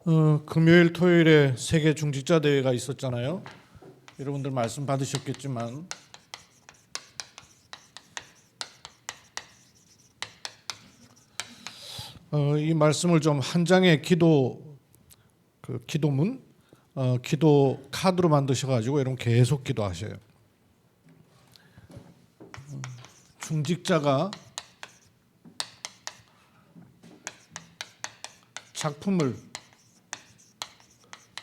금요일 토요일에 세계 중직자 대회가 있었잖아요. 여러분들 말씀 받으셨겠지만 이 말씀을 좀 한 장의 기도문 기도 카드로 만드셔가지고 여러분 계속 기도하셔요. 중직자가 작품을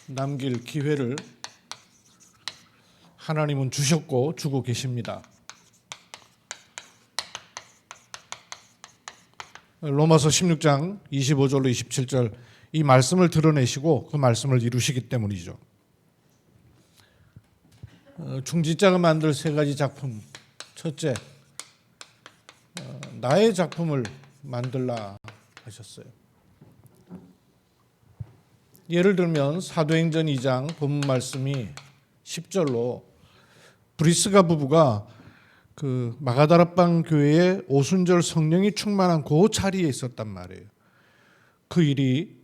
남길 기회를 하나님은 주셨고 주고 계십니다. 로마서 16장 25절로 27절 이 말씀을 드러내시고 그 말씀을 이루시기 때문이죠. 중직자가 만들 세 가지 작품. 첫째, 나의 작품을 만들라 하셨어요. 예를 들면 사도행전 2장 본문 말씀이 10절로 브리스가 부부가 그 마가다락방 교회에 오순절 성령이 충만한 그 자리에 있었단 말이에요. 그 일이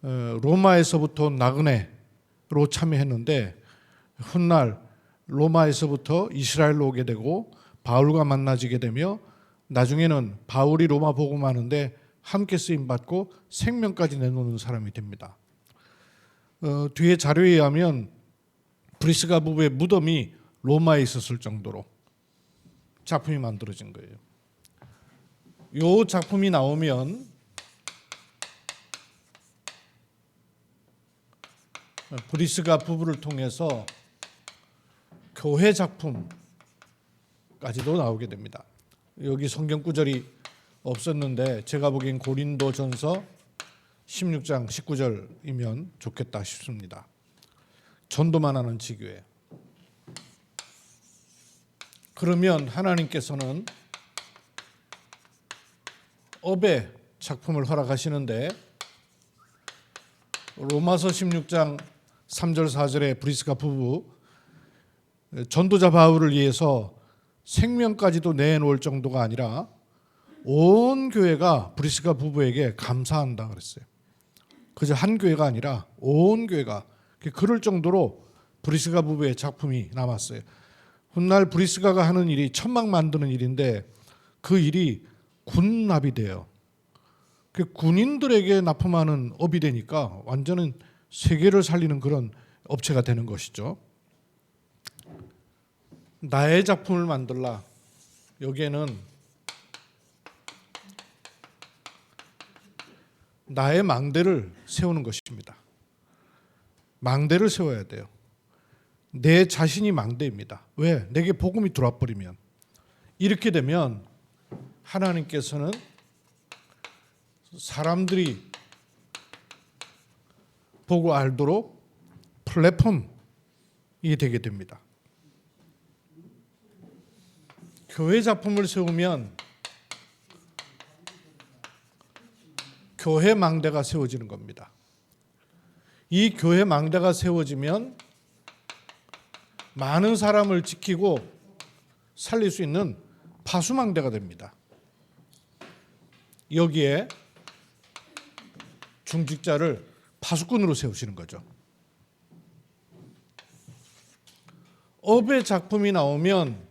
로마에서부터 나그네로 참여했는데 훗날 로마에서부터 이스라엘로 오게 되고 바울과 만나지게 되며 나중에는 바울이 로마 복음하는데 함께 쓰임 받고 생명까지 내놓는 사람이 됩니다. 뒤에 자료에 의하면 브리스가 부부의 무덤이 로마에 있었을 정도로 작품이 만들어진 거예요. 이 작품이 나오면 브리스가 부부를 통해서 교회 작품까지도 나오게 됩니다. 여기 성경 구절이 없었는데 제가 보기엔 고린도전서 16장 19절이면 좋겠다 싶습니다. 전도만 하는 지교회. 그러면 하나님께서는 업의 작품을 허락하시는데 로마서 16장 3절 4절에 브리스가 부부 전도자 바울을 위해서 생명까지도 내놓을 정도가 아니라 온 교회가 브리스가 부부에게 감사한다 그랬어요. 그저 한 교회가 아니라 온 교회가 그럴 정도로 브리스가 부부의 작품이 남았어요. 훗날 브리스가가 하는 일이 천막 만드는 일인데 그 일이 군납이 돼요. 군인들에게 납품하는 업이 되니까 완전히 세계를 살리는 그런 업체가 되는 것이죠. 나의 작품을 만들라. 여기에는 나의 망대를 세우는 것입니다. 망대를 세워야 돼요. 내 자신이 망대입니다. 왜? 내게 복음이 들어와 버리면 이렇게 되면 하나님께서는 사람들이 보고 알도록 플랫폼이 되게 됩니다. 교회 작품을 세우면 교회 망대가 세워지는 겁니다. 이 교회 망대가 세워지면 많은 사람을 지키고 살릴 수 있는 파수망대가 됩니다. 여기에 중직자를 파수꾼으로 세우시는 거죠. 업의 작품이 나오면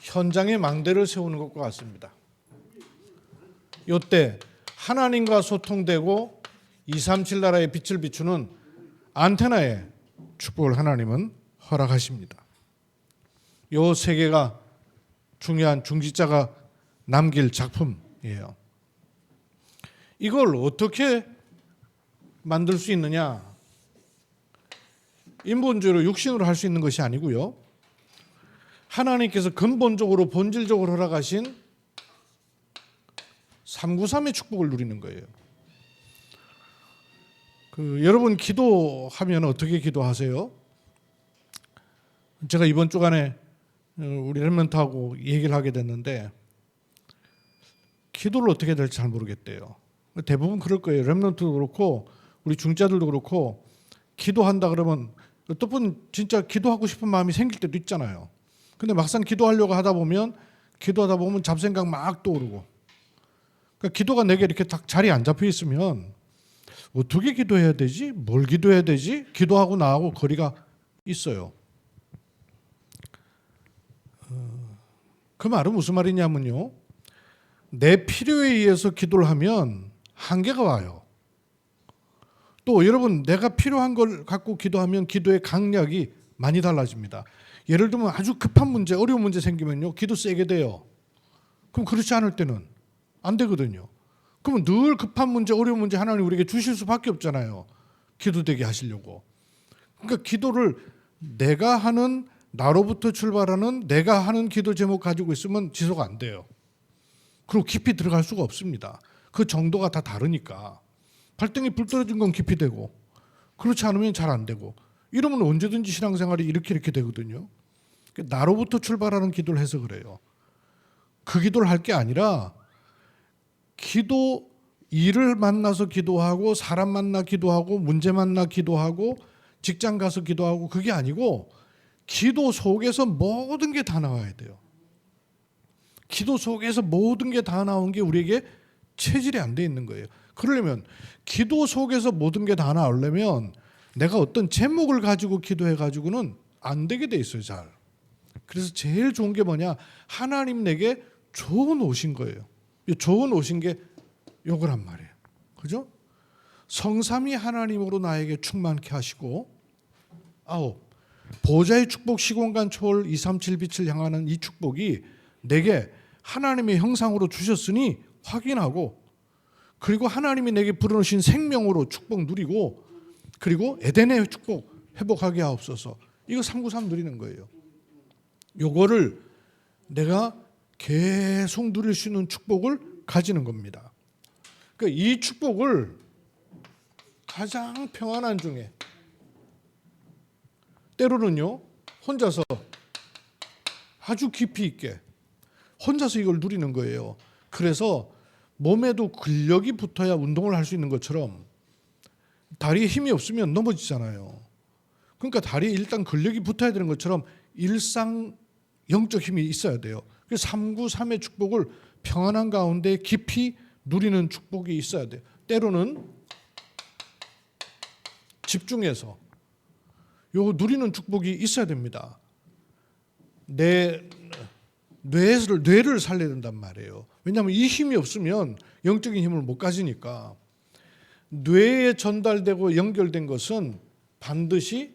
현장에 망대를 세우는 것과 같습니다. 이때 하나님과 소통되고 237 나라의 빛을 비추는 안테나에 축복을 하나님은 허락하십니다. 이 세 개가 중요한 중직자가 남길 작품이에요. 이걸 어떻게 만들 수 있느냐? 인본주의로 육신으로 할 수 있는 것이 아니고요. 하나님께서 근본적으로 본질적으로 허락하신 393의 축복을 누리는 거예요. 여러분 기도하면 어떻게 기도하세요? 제가 이번 주간에 우리 렘넌트하고 얘기를 하게 됐는데 기도를 어떻게 해야 될지 잘 모르겠대요. 대부분 그럴 거예요. 렘넌트도 그렇고 우리 중자들도 그렇고 기도한다 그러면 어떤 진짜 기도하고 싶은 마음이 생길 때도 있잖아요. 근데 막상 기도하려고 하다 보면 잡생각 막 떠오르고 그러니까 기도가 내게 이렇게 딱 자리에 안 잡혀 있으면 어떻게 기도해야 되지? 뭘 기도해야 되지? 기도하고 나하고 거리가 있어요. 그 말은 무슨 말이냐면요. 내 필요에 의해서 기도를 하면 한계가 와요. 또 여러분, 내가 필요한 걸 갖고 기도하면 기도의 강약이 많이 달라집니다. 예를 들면 아주 급한 문제, 어려운 문제 생기면요, 기도 세게 돼요. 그럼 그렇지 않을 때는 안 되거든요. 그러면 늘 급한 문제, 어려운 문제 하나님 우리에게 주실 수밖에 없잖아요. 기도되게 하시려고. 그러니까 기도를 내가 하는, 나로부터 출발하는 내가 하는 기도 제목 가지고 있으면 지속 안 돼요. 그리고 깊이 들어갈 수가 없습니다. 그 정도가 다 다르니까. 발등에 불 떨어진 건 깊이 되고, 그렇지 않으면 잘 안 되고, 이러면 언제든지 신앙생활이 이렇게 되거든요. 나로부터 출발하는 기도를 해서 그래요. 그 기도를 할 게 아니라 기도, 일을 만나서 기도하고, 사람 만나 기도하고, 문제 만나 기도하고, 직장 가서 기도하고, 그게 아니고 기도 속에서 모든 게 다 나와야 돼요. 기도 속에서 모든 게 다 나온 게 우리에게 체질이 안 돼 있는 거예요. 그러려면, 기도 속에서 모든 게 다 나오려면 내가 어떤 제목을 가지고 기도해 가지고는 안 되게 돼 있어요, 잘. 그래서 제일 좋은 게 뭐냐? 하나님 내게 좋은 옷인 거예요. 좋은 옷인 게 요거란 말이에요. 그죠? 성삼위 하나님으로 나에게 충만케 하시고, 9, 보좌의 축복 시공간 초월 237 빛을 향하는 이 축복이 내게 하나님의 형상으로 주셨으니 확인하고, 그리고 하나님이 내게 불어넣으신 생명으로 축복 누리고, 그리고 에덴의 축복 회복하게 하옵소서. 이거 393 누리는 거예요. 요거를 내가 계속 누릴 수 있는 축복을 가지는 겁니다. 그러니까 이 축복을 가장 평안한 중에, 때로는요 혼자서 아주 깊이 있게 혼자서 이걸 누리는 거예요. 그래서 몸에도 근력이 붙어야 운동을 할 수 있는 것처럼 다리에 힘이 없으면 넘어지잖아요. 그러니까 다리에 일단 근력이 붙어야 되는 것처럼 일상 영적 힘이 있어야 돼요. 그래서 393의 축복을 평안한 가운데 깊이 누리는 축복이 있어야 돼요. 때로는 집중해서 요 누리는 축복이 있어야 됩니다. 내 뇌를 살려야 된단 말이에요. 왜냐하면 이 힘이 없으면 영적인 힘을 못 가지니까. 뇌에 전달되고 연결된 것은 반드시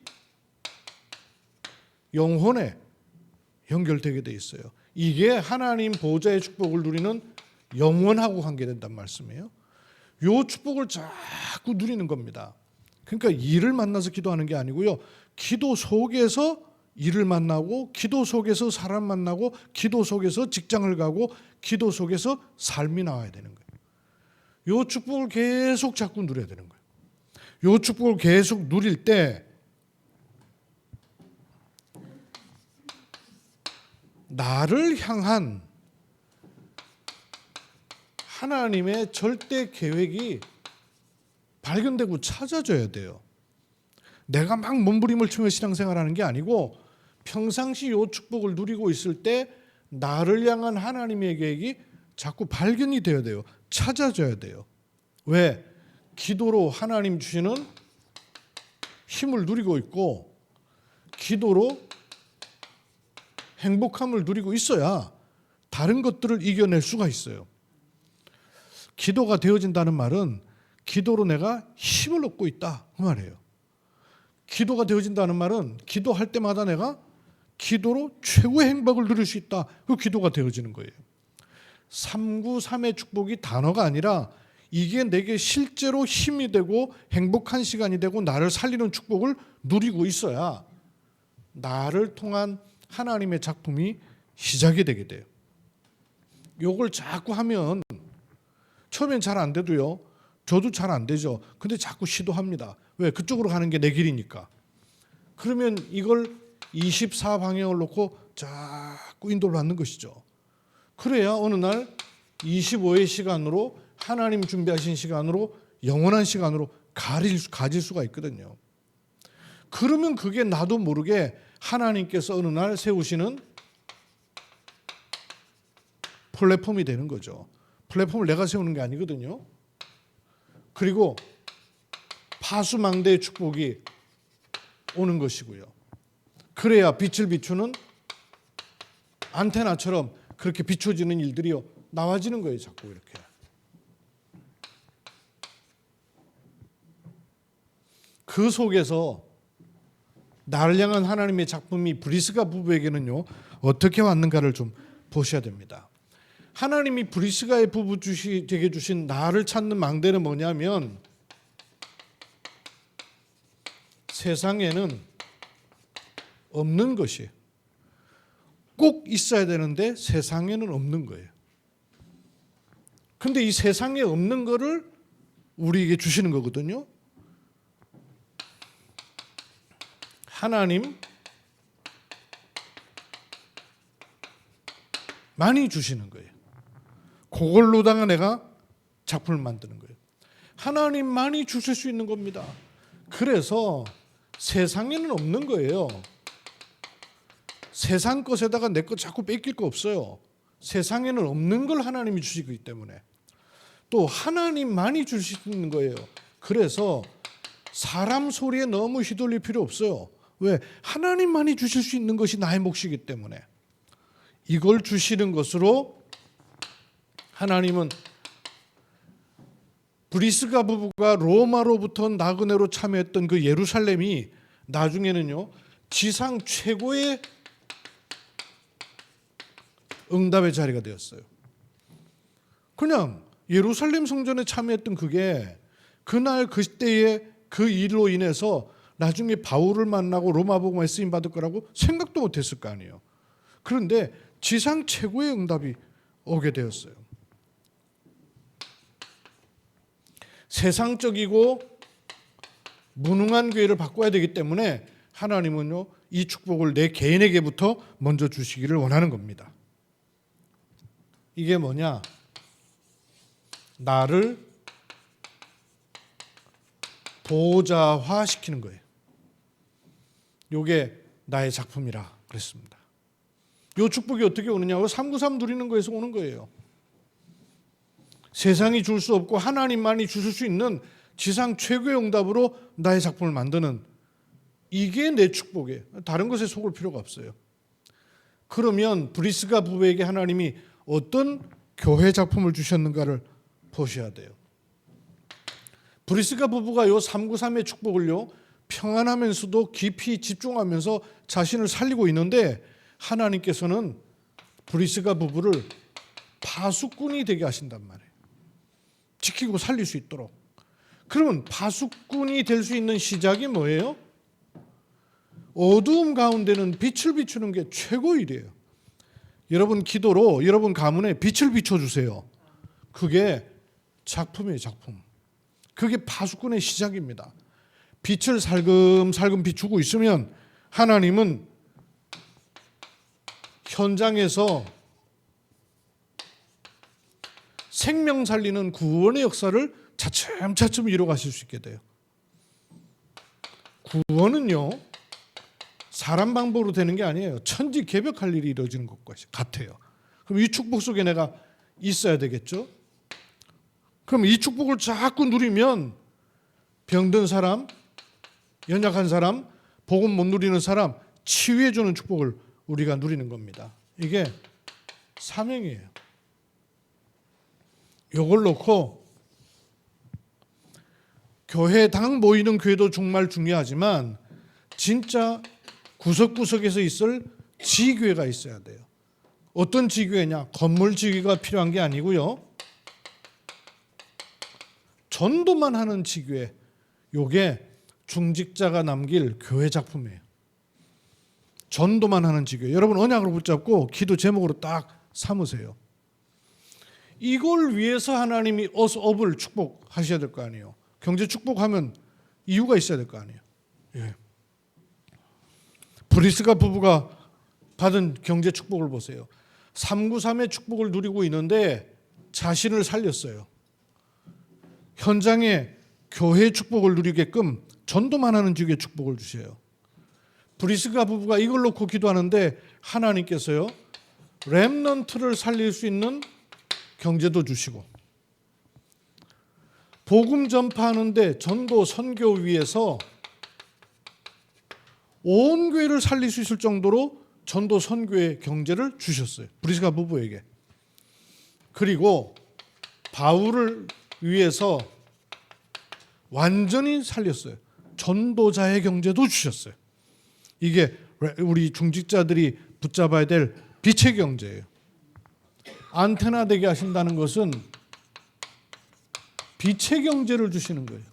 영혼에 연결되게 돼 있어요. 이게 하나님 보좌의 축복을 누리는 영혼하고 관계된단 말씀이에요. 요 축복을 자꾸 누리는 겁니다. 그러니까 일을 만나서 기도하는 게 아니고요. 기도 속에서 일을 만나고, 기도 속에서 사람 만나고, 기도 속에서 직장을 가고, 기도 속에서 삶이 나와야 되는 거예요. 요 축복을 계속 자꾸 누려야 되는 거예요. 요 축복을 계속 누릴 때 나를 향한 하나님의 절대 계획이 발견되고 찾아져야 돼요. 내가 막 몸부림을 치며 신앙생활하는 게 아니고 평상시 요 축복을 누리고 있을 때 나를 향한 하나님의 계획이 자꾸 발견이 되어야 돼요. 찾아져야 돼요. 왜? 기도로 하나님 주시는 힘을 누리고 있고, 기도로 행복함을 누리고 있어야 다른 것들을 이겨낼 수가 있어요. 기도가 되어진다는 말은 기도로 내가 힘을 얻고 있다 그 말이에요. 기도가 되어진다는 말은 기도할 때마다 내가 기도로 최고의 행복을 누릴 수 있다. 그 기도가 되어지는 거예요. 393의 축복이 단어가 아니라 이게 내게 실제로 힘이 되고 행복한 시간이 되고 나를 살리는 축복을 누리고 있어야 나를 통한 하나님의 작품이 시작이 되게 돼요. 요걸 자꾸 하면 처음엔 잘 안 돼도요. 저도 잘 안 되죠. 근데 자꾸 시도합니다. 왜? 그쪽으로 가는 게 내 길이니까. 그러면 이걸 24방향을 놓고 자꾸 인도를 받는 것이죠. 그래야 어느 날 25의 시간으로 하나님 준비하신 시간으로 영원한 시간으로 가질 수가 있거든요. 그러면 그게 나도 모르게 하나님께서 어느 날 세우시는 플랫폼이 되는 거죠. 플랫폼을 내가 세우는 게 아니거든요. 그리고 파수망대의 축복이 오는 것이고요. 그래야 빛을 비추는 안테나처럼 그렇게 비춰지는 일들이 나와지는 거예요. 자꾸 이렇게. 그 속에서 나를 향한 하나님의 작품이 브리스가 부부에게는요 어떻게 왔는가를 좀 보셔야 됩니다. 하나님이 브리스가의 부부에게 주신 나를 찾는 망대는 뭐냐면 세상에는 없는 것이 꼭 있어야 되는데 세상에는 없는 거예요. 근데 이 세상에 없는 거를 우리에게 주시는 거거든요. 하나님 많이 주시는 거예요. 그걸로다가 내가 작품을 만드는 거예요. 하나님 많이 주실 수 있는 겁니다. 그래서 세상에는 없는 거예요. 세상 것에다가 내 것 자꾸 뺏길 거 없어요. 세상에는 없는 걸 하나님이 주시기 때문에 또 하나님만이 주실 수 있는 거예요. 그래서 사람 소리에 너무 휘둘릴 필요 없어요. 왜? 하나님만이 주실 수 있는 것이 나의 몫이기 때문에 이걸 주시는 것으로 하나님은 브리스가 부부가 로마로부터 나그네로 참여했던 그 예루살렘이 나중에는요 지상 최고의 응답의 자리가 되었어요. 그냥 예루살렘 성전에 참여했던 그게 그날 그때의 그 일로 인해서 나중에 바울을 만나고 로마 복음에 쓰임 받을 거라고 생각도 못했을 거 아니에요. 그런데 지상 최고의 응답이 오게 되었어요. 세상적이고 무능한 교회를 바꿔야 되기 때문에 하나님은요 이 축복을 내 개인에게부터 먼저 주시기를 원하는 겁니다. 이게 뭐냐? 나를 보호자화 시키는 거예요. 이게 나의 작품이라 그랬습니다. 이 축복이 어떻게 오느냐고 393 누리는 거에서 오는 거예요. 세상이 줄 수 없고 하나님만이 주실 수 있는 지상 최고의 응답으로 나의 작품을 만드는 이게 내 축복이에요. 다른 것에 속을 필요가 없어요. 그러면 브리스가 부부에게 하나님이 어떤 교회 작품을 주셨는가를 보셔야 돼요. 브리스가 부부가 요 393의 축복을요 평안하면서도 깊이 집중하면서 자신을 살리고 있는데 하나님께서는 브리스가 부부를 파수꾼이 되게 하신단 말이에요. 지키고 살릴 수 있도록. 그러면 파수꾼이 될 수 있는 시작이 뭐예요? 어두움 가운데는 빛을 비추는 게 최고 일이에요. 여러분 기도로 여러분 가문에 빛을 비춰주세요. 그게 작품이에요. 작품. 그게 파수꾼의 시작입니다. 빛을 살금살금 비추고 있으면 하나님은 현장에서 생명 살리는 구원의 역사를 차츰차츰 이뤄가실 수 있게 돼요. 구원은요 사람 방법으로 되는 게 아니에요. 천지개벽할 일이 이루어지는 것과 같아요. 그럼 이 축복 속에 내가 있어야 되겠죠. 그럼 이 축복을 자꾸 누리면 병든 사람, 연약한 사람, 복음 못 누리는 사람 치유해 주는 축복을 우리가 누리는 겁니다. 이게 사명이에요. 이걸 놓고 교회당 모이는 교회도 정말 중요하지만 진짜 구석구석에서 있을 지교회가 있어야 돼요. 어떤 지교회냐? 건물 지교회가 필요한 게 아니고요. 전도만 하는 지교회. 요게 중직자가 남길 교회 작품이에요. 전도만 하는 지교회. 여러분 언약으로 붙잡고 기도 제목으로 딱 삼으세요. 이걸 위해서 하나님이 업을 축복하셔야 될 거 아니에요. 경제 축복하면 이유가 있어야 될 거 아니에요. 예. 브리스가 부부가 받은 경제 축복을 보세요. 393의 축복을 누리고 있는데 자신을 살렸어요. 현장에 교회 축복을 누리게끔 전도만 하는 지교회 축복을 주셔요. 브리스가 부부가 이걸 놓고 기도하는데 하나님께서요 렘넌트를 살릴 수 있는 경제도 주시고 복음 전파하는데 전도 선교 위해서 온 교회를 살릴 수 있을 정도로 전도 선교의 경제를 주셨어요. 브리스가 부부에게. 그리고 바울을 위해서 완전히 살렸어요. 전도자의 경제도 주셨어요. 이게 우리 중직자들이 붙잡아야 될 빛의 경제예요. 안테나 되게 하신다는 것은 빛의 경제를 주시는 거예요.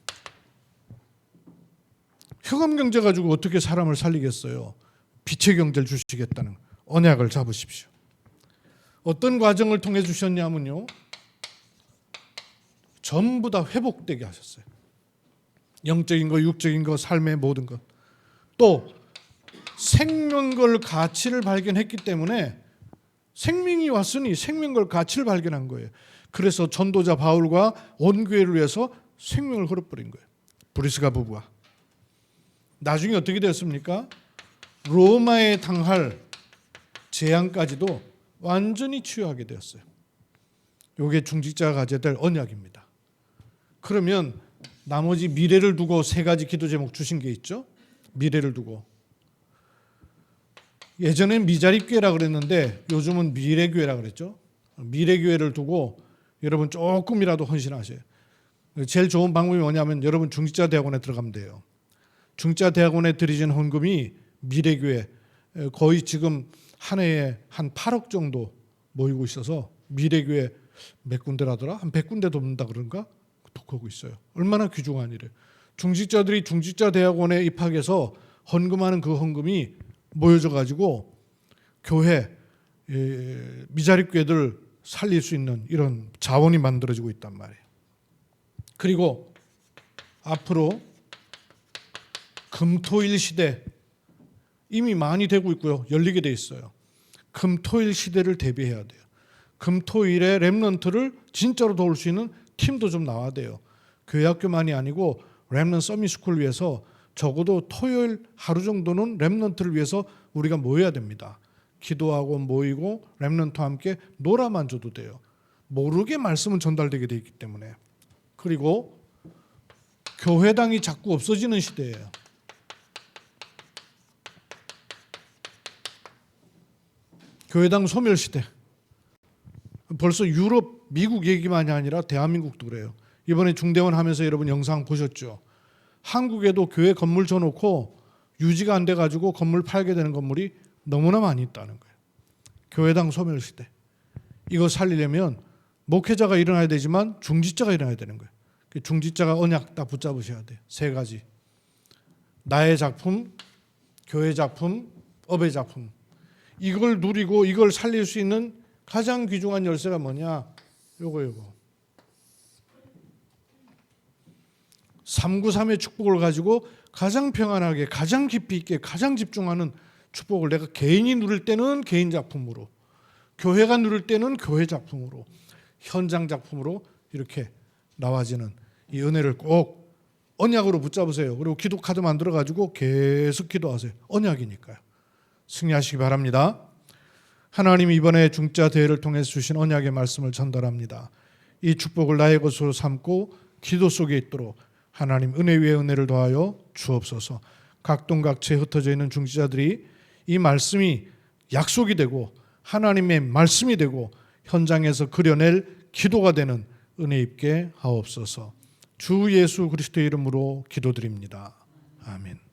흑암 경제 가지고 어떻게 사람을 살리겠어요? 빛의 경제를 주시겠다는 언약을 잡으십시오. 어떤 과정을 통해 주셨냐면요, 전부 다 회복되게 하셨어요. 영적인 거, 육적인 거, 삶의 모든 것. 또 생명걸 가치를 발견했기 때문에 생명이 왔으니 생명걸 가치를 발견한 거예요. 그래서 전도자 바울과 온 교회를 위해서 생명을 걸어버린 거예요. 브리스가 부부가. 나중에 어떻게 되었습니까? 로마에 당할 재앙까지도 완전히 치유하게 되었어요. 이게 중직자가 가져야 될 언약입니다. 그러면 나머지 미래를 두고 세 가지 기도 제목 주신 게 있죠. 미래를 두고. 예전엔 미자립교회라 그랬는데 요즘은 미래교회라 그랬죠. 미래교회를 두고 여러분 조금이라도 헌신하세요. 제일 좋은 방법이 뭐냐면 여러분 중직자 대학원에 들어가면 돼요. 중직자 대학원에 들이진 헌금이 미래교회 거의 지금 한 해에 한 8억 정도 모이고 있어서 미래교회 몇 군데라더라? 한 100군데 돕는다 그런가? 독하고 있어요. 얼마나 귀중한 일이에요. 중직자들이 중직자 대학원에 입학해서 헌금하는 그 헌금이 모여져 가지고 교회 미자립교회들 살릴 수 있는 이런 자원이 만들어지고 있단 말이에요. 그리고 앞으로 금토일 시대 이미 많이 되고 있고요. 열리게 돼 있어요. 금토일 시대를 대비해야 돼요. 금토일에 렘넌트를 진짜로 도울 수 있는 팀도 좀 나와야 돼요. 교회 학교만이 아니고 렘넌트 서밋스쿨 위해서 적어도 토요일 하루 정도는 렘넌트를 위해서 우리가 모여야 됩니다. 기도하고 모이고 렘넌트와 함께 놀아만 줘도 돼요. 모르게 말씀은 전달되게 돼 있기 때문에. 그리고 교회당이 자꾸 없어지는 시대예요. 교회당 소멸 시대. 벌써 유럽, 미국 얘기만이 아니라 대한민국도 그래요. 이번에 중대원 하면서 여러분 영상 보셨죠? 한국에도 교회 건물 줘놓고 유지가 안 돼가지고 건물 팔게 되는 건물이 너무나 많이 있다는 거예요. 교회당 소멸 시대. 이거 살리려면 목회자가 일어나야 되지만 중직자가 일어나야 되는 거예요. 중직자가 언약 딱 붙잡으셔야 돼요. 세 가지. 나의 작품, 교회 작품, 업의 작품. 이걸 누리고 이걸 살릴 수 있는 가장 귀중한 열쇠가 뭐냐? 요거. 393의 축복을 가지고 가장 평안하게, 가장 깊이 있게, 가장 집중하는 축복을 내가 개인이 누릴 때는 개인 작품으로, 교회가 누릴 때는 교회 작품으로, 현장 작품으로 이렇게 나와지는 이 은혜를 꼭 언약으로 붙잡으세요. 그리고 기도 카드 만들어 가지고 계속 기도하세요. 언약이니까요. 승리하시기 바랍니다. 하나님 이번에 중자 대회를 통해서 주신 언약의 말씀을 전달합니다. 이 축복을 나의 것으로 삼고 기도 속에 있도록 하나님 은혜 위에 은혜를 더하여 주옵소서. 각동각처에 흩어져 있는 중직자들이 이 말씀이 약속이 되고 하나님의 말씀이 되고 현장에서 그려낼 기도가 되는 은혜 입게 하옵소서. 주 예수 그리스도의 이름으로 기도드립니다. 아멘.